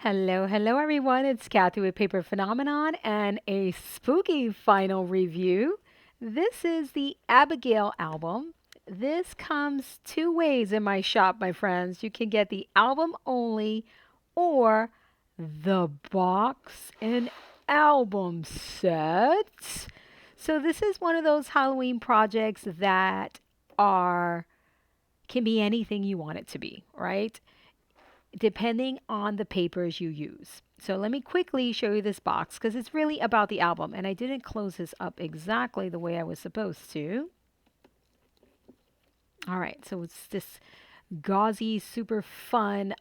Hello, hello everyone. It's Kathy with Paper Phenomenon and a spooky final review. This is the Abigail album. This comes two ways in my shop, my friends. You can get the album only or the box and album set. So this is one of those Halloween projects that are can be anything you want it to be, right? Depending on the papers you use. So let me quickly show you this box because it's really about the album. And I didn't close this up exactly the way I was supposed to. All right, so it's this gauzy, super fun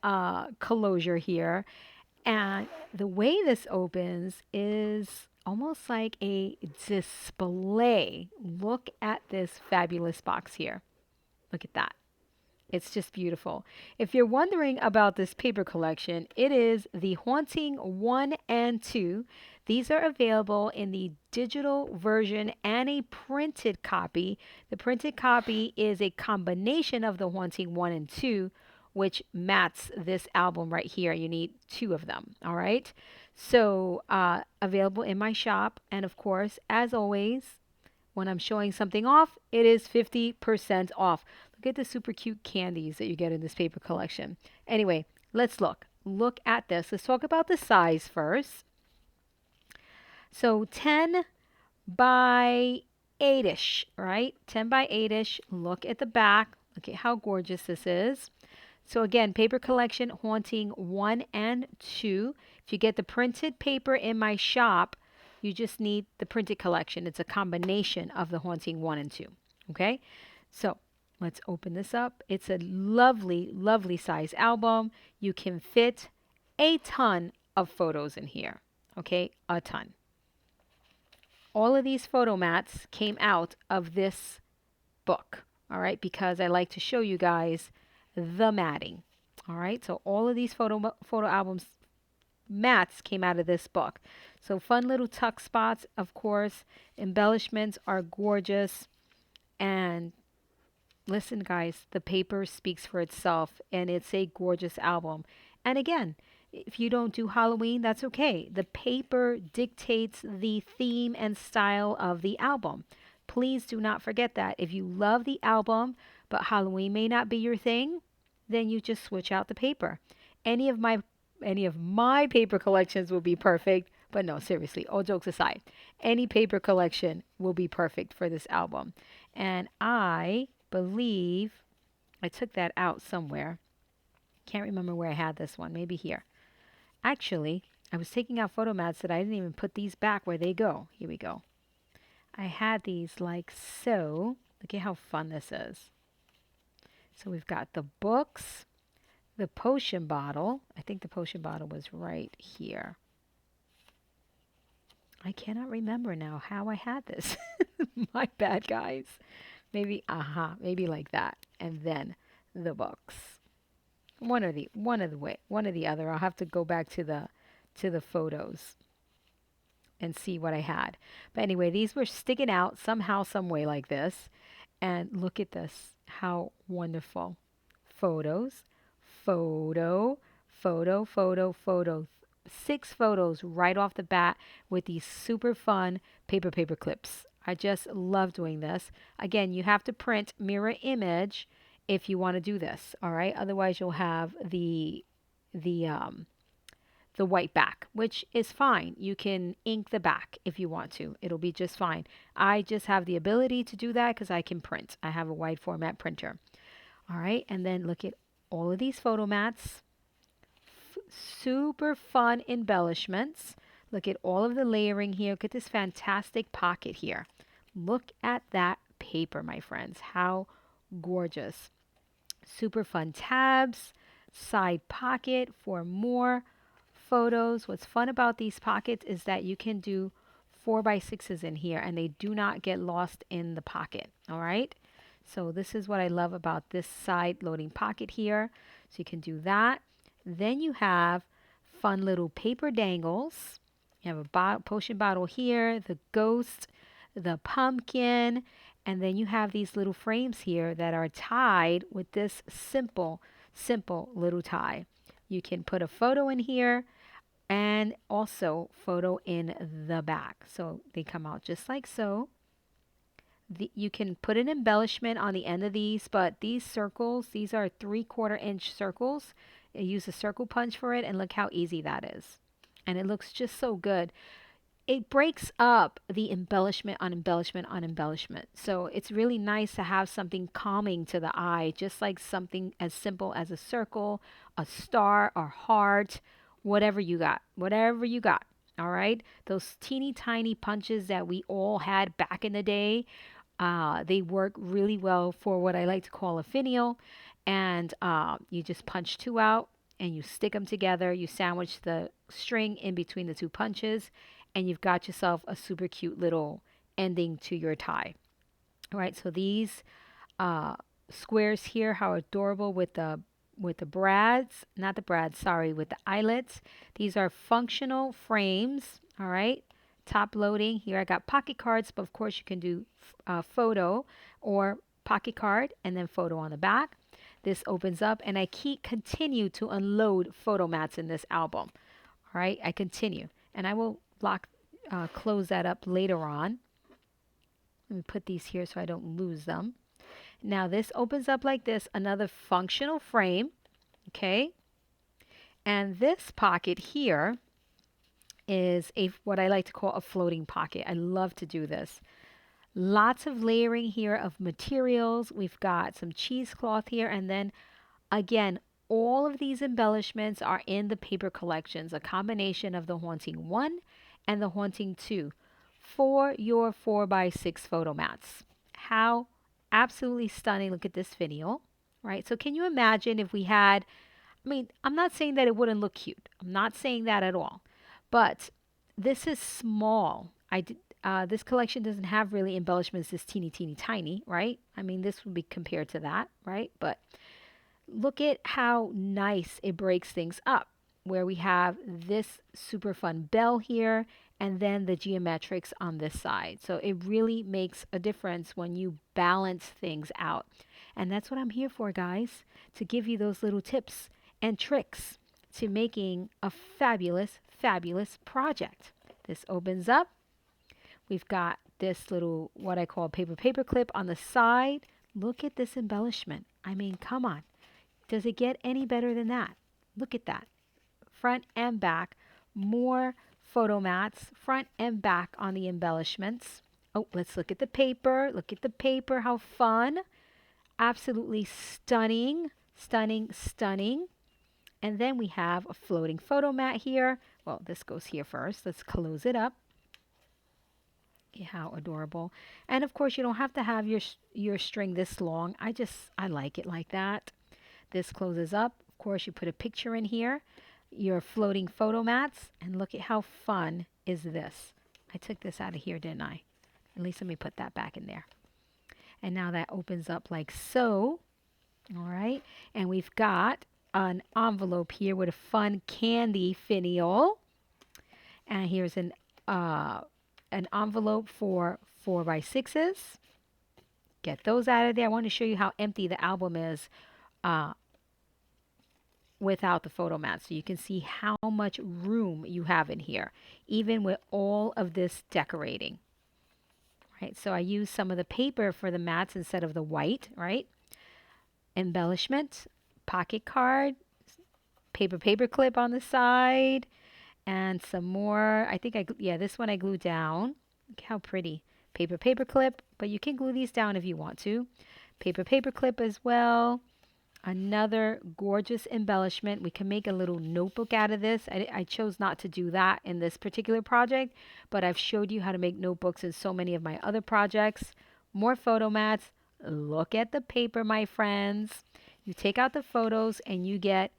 closure here. And the way this opens is almost like a display. Look at this fabulous box here. Look at that. It's just beautiful. If you're wondering about this paper collection, it is the Haunting 1 and 2. These are available in the digital version and a printed copy. The printed copy is a combination of the Haunting 1 and 2, which mats this album right here. You need two of them, all right? So, available in my shop. And of course, as always, when I'm showing something off, it is 50% off. Look at the super cute candies that you get in this paper collection. Anyway, let's look. Look at this. Let's talk about the size first. So 10 by 8-ish, right? 10 by 8-ish. Look at the back. Look at how gorgeous this is. So again, paper collection Haunting 1 and 2. If you get the printed paper in my shop, you just need the printed collection. It's a combination of the Haunting 1 and 2. Okay? So let's open this up. It's a lovely, lovely size album. You can fit a ton of photos in here. Okay? A ton. All of these photo mats came out of this book. All right? Because I like to show you guys the matting. All right? So all of these photo albums mats came out of this book. So fun little tuck spots, of course. Embellishments are gorgeous. And listen, guys, the paper speaks for itself, and it's a gorgeous album. And again, if you don't do Halloween, that's okay. The paper dictates the theme and style of the album. Please do not forget that. If you love the album, but Halloween may not be your thing, then you just switch out the paper. Any of my paper collections will be perfect, but no, seriously, all jokes aside, any paper collection will be perfect for this album. And I believe I took that out somewhere. Can't remember where I had this one. Maybe here. Actually, I was taking out photo mats that I didn't even put these back where they go. Here we go. I had these like so. Look at how fun this is. So we've got the books, the potion bottle. I think the potion bottle was right here. I cannot remember now how I had this. My bad, guys. Maybe, maybe like that. And then the books. One or the other. I'll have to go back to the photos and see what I had. But anyway, these were sticking out somehow, some way like this. And look at this. How wonderful. Photos, photo, photo, photo, photo. 6 photos right off the bat with these super fun paper clips. I just love doing this. Again, you have to print mirror image if you want to do this, all right? Otherwise, you'll have the white back, which is fine. You can ink the back if you want to. It'll be just fine. I just have the ability to do that because I can print. I have a wide format printer. All right, and then look at all of these photo mats. Super fun embellishments. Look at all of the layering here. Look at this fantastic pocket here. Look at that paper, my friends. How gorgeous. Super fun tabs, side pocket for more photos. What's fun about these pockets is that you can do 4x6s in here and they do not get lost in the pocket. All right. So this is what I love about this side loading pocket here. So you can do that. Then you have fun little paper dangles. You have a potion bottle here, the ghost, the pumpkin, and then you have these little frames here that are tied with this simple little tie. You can put a photo in here and also photo in the back. So they come out just like so. You can put an embellishment on the end of these, but these circles, these are 3/4 inch circles. I use a circle punch for it, and look how easy that is. And it looks just so good. It breaks up the embellishment on embellishment on embellishment. So it's really nice to have something calming to the eye, just like something as simple as a circle, a star, or heart, whatever you got, whatever you got. All right. Those teeny tiny punches that we all had back in the day, they work really well for what I like to call a finial. And you just punch two out and you stick them together. You sandwich the string in between the two punches, and you've got yourself a super cute little ending to your tie. All right, so these squares here, how adorable with the brads, not the brads, sorry, with the eyelets. These are functional frames. All right, top loading. Here I got pocket cards, but of course you can do photo or pocket card and then photo on the back. This opens up, and I continue to unload photo mats in this album. All right, I continue, and I will close that up later on. Let me put these here so I don't lose them. Now this opens up like this, another functional frame, okay? And this pocket here is what I like to call a floating pocket. I love to do this. Lots of layering here of materials. We've got some cheesecloth here, and then again, all of these embellishments are in the paper collections, a combination of the Haunting 1 and the Haunting 2 for your 4x6 photo mats. How absolutely stunning. Look at this finial, right? So can you imagine if we had, I mean, I'm not saying that it wouldn't look cute. I'm not saying that at all. But this is small. This collection doesn't have really embellishments this teeny, teeny, tiny, right? I mean, this would be compared to that, right? But look at how nice it breaks things up, where we have this super fun bell here and then the geometrics on this side. So it really makes a difference when you balance things out. And that's what I'm here for, guys, to give you those little tips and tricks to making a fabulous, fabulous project. This opens up. We've got this little, what I call paper clip on the side. Look at this embellishment. I mean, come on. Does it get any better than that? Look at that. Front and back. More photo mats, front and back on the embellishments. Oh, let's look at the paper. Look at the paper. How fun. Absolutely stunning. Stunning, stunning. And then we have a floating photo mat here. Well, this goes here first. Let's close it up. How adorable. And of course, you don't have to have your string this long. I like it like that. This closes up. Of course, you put a picture in here, your floating photo mats, and look at how fun is this. I took this out of here, didn't I? At least let me put that back in there. And now that opens up like so. All right. And we've got an envelope here with a fun candy finial. And here's an envelope for 4x6s. Get those out of there. I want to show you how empty the album is without the photo mat, so you can see how much room you have in here, even with all of this decorating. Right, so I use some of the paper for the mats instead of the white, right? Embellishment, pocket card, paper clip on the side, and some more. I think this one I glued down. Look how pretty. Paper clip, but you can glue these down if you want to. Paper clip as well. Another gorgeous embellishment. We can make a little notebook out of this. I chose not to do that in this particular project, but I've showed you how to make notebooks in so many of my other projects. More photo mats. Look at the paper, my friends. You take out the photos and you get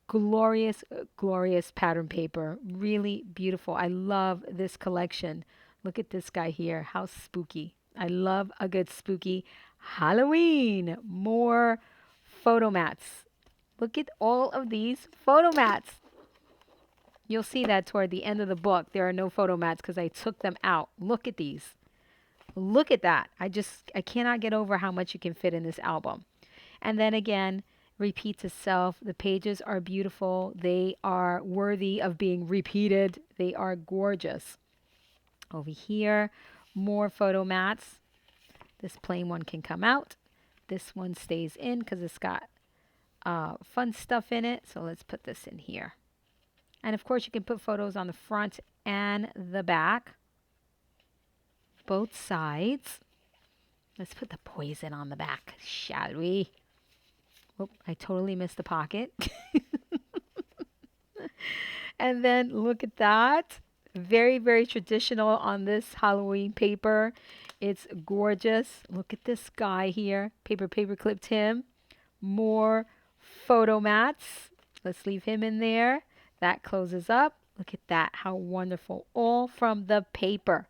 glorious, glorious pattern paper. Really beautiful. I love this collection. Look at this guy here. How spooky. I love a good spooky Halloween. More photo mats. Look at all of these photo mats. You'll see that toward the end of the book. There are no photo mats because I took them out. Look at these. Look at that. I cannot get over how much you can fit in this album. And then again, repeats itself. The pages are beautiful. They are worthy of being repeated. They are gorgeous. Over here, more photo mats. This plain one can come out. This one stays in because it's got fun stuff in it. So let's put this in here. And of course, you can put photos on the front and the back, both sides. Let's put the poison on the back, shall we? Oh, I totally missed the pocket. And then look at that. Very, very traditional on this Halloween paper. It's gorgeous. Look at this guy here. Paper clipped him. More photo mats. Let's leave him in there. That closes up. Look at that. How wonderful. All from the paper.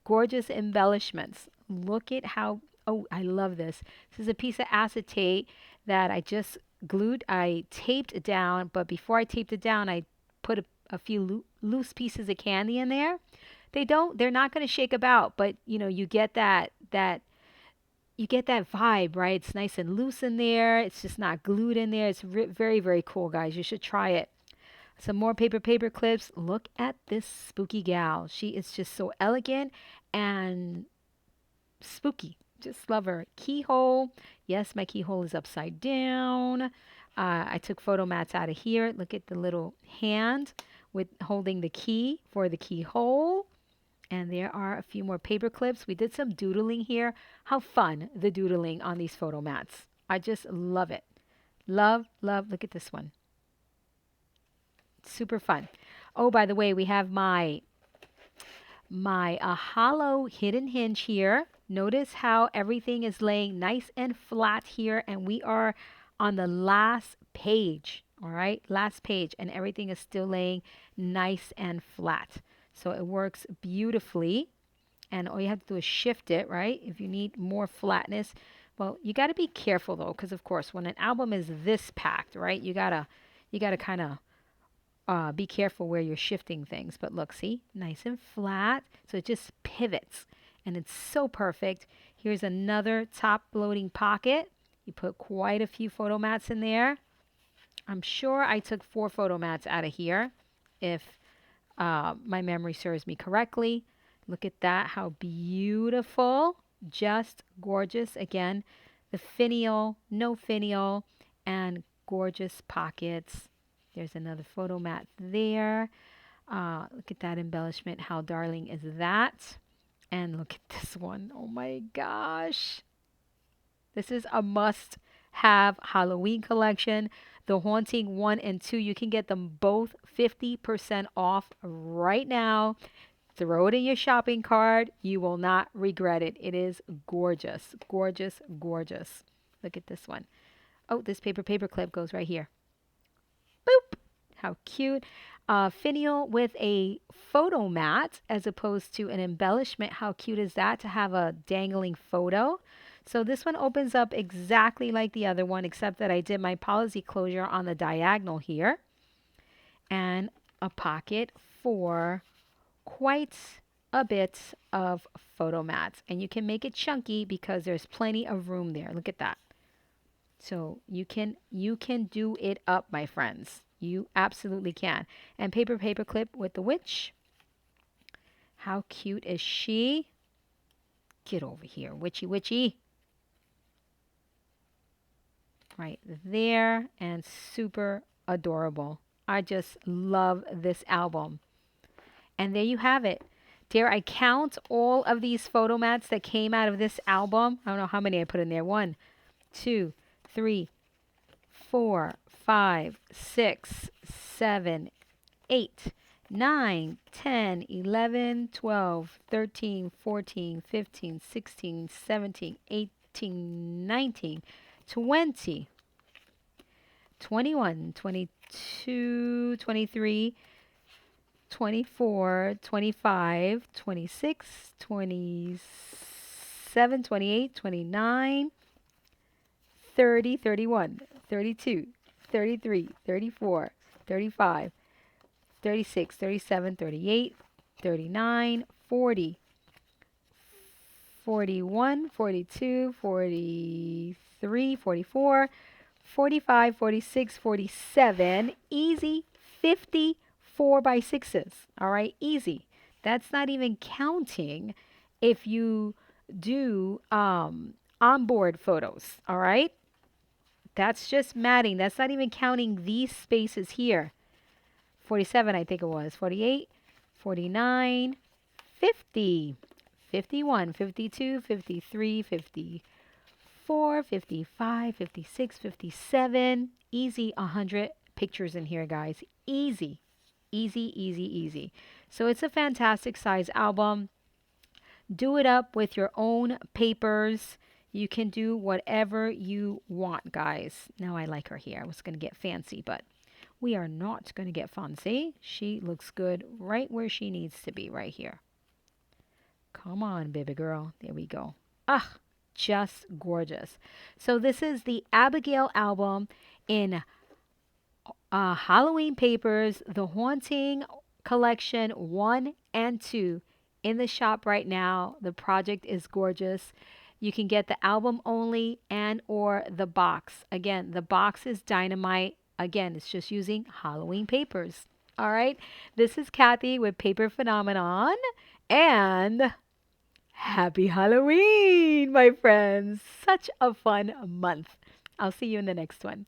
Gorgeous embellishments. Look at how, oh, I love this. This is a piece of acetate that I just glued. I taped down, but before I taped it down, I put a few loose pieces of candy in there. They're not going to shake about, but you know, you get that vibe, right? It's nice and loose in there. It's just not glued in there. It's very, very cool, guys. You should try it. Some more paper clips. Look at this spooky gal. She is just so elegant and spooky. Just love her. Keyhole. Yes, my keyhole is upside down. I took photo mats out of here. Look at the little hand with holding the key for the keyhole. And there are a few more paper clips. We did some doodling here. How fun, the doodling on these photo mats. I just love it. Love, love. Look at this one. Super fun. Oh, by the way, we have my hollow hidden hinge here. Notice how everything is laying nice and flat here, and we are on the last page. All right, last page, and everything is still laying nice and flat. So it works beautifully, and all you have to do is shift it, right? If you need more flatness. Well, you got to be careful though, because of course, when an album is this packed, right, you gotta kind of be careful where you're shifting things. But look, see, nice and flat. So it just pivots, and it's so perfect. Here's another top loading pocket. You put quite a few photo mats in there. I'm sure I took 4 photo mats out of here, if my memory serves me correctly. Look at that, how beautiful. Just gorgeous. Again, the finial, no finial, and gorgeous pockets. There's another photo mat there. Look at that embellishment. How darling is that? And look at this one. Oh my gosh. This is a must-have Halloween collection. The Haunting 1 and 2, you can get them both 50% off right now. Throw it in your shopping cart. You will not regret it. It is gorgeous, gorgeous, gorgeous. Look at this one. Oh, this paper clip goes right here. Boop. How cute. Finial with a photo mat as opposed to an embellishment. How cute is that to have a dangling photo? So this one opens up exactly like the other one, except that I did my policy closure on the diagonal here. And a pocket for quite a bit of photo mats. And you can make it chunky because there's plenty of room there. Look at that. So you can do it up, my friends. You absolutely can. And paper clip with the witch. How cute is she? Get over here, witchy. Right there, and super adorable. I just love this album. And there you have it. Dare I count all of these photo mats that came out of this album? I don't know how many I put in there. 1, 2, 3, 4, 5, 6, 7, 8, 9, 10, 11, 12, 13, 14, 15, 16, 17, 18, 19, 20, 21, 22, 23, 24, 25, 26, 27, 28, 29, 30, 31, 32, 33, 34, 35, 36, 37, 38, 39, 40, 41, 42, 43, 44, 45, 46, 47. Easy. 50 4x6s. All right, easy. That's not even counting if you do onboard photos. All right, that's just matting. That's not even counting these spaces here. 47, I think it was. 48, 49, 50, 51, 52, 53, 54, 55, 56, 57. Easy 100 pictures in here, guys. Easy, easy, easy, easy. So it's a fantastic size album. Do it up with your own papers. You can do whatever you want, guys. Now I like her here. I was going to get fancy, but we are not going to get fancy. She looks good right where she needs to be, right here. Come on, baby girl. There we go. Ah, just gorgeous. So this is the Abigail album in Halloween papers, the Haunting Collection 1 and 2 in the shop right now. The project is gorgeous. You can get the album only and or the box. Again, the box is dynamite. Again, it's just using Halloween papers. All right. This is Kathy with Paper Phenomenon, and happy Halloween, my friends. Such a fun month. I'll see you in the next one.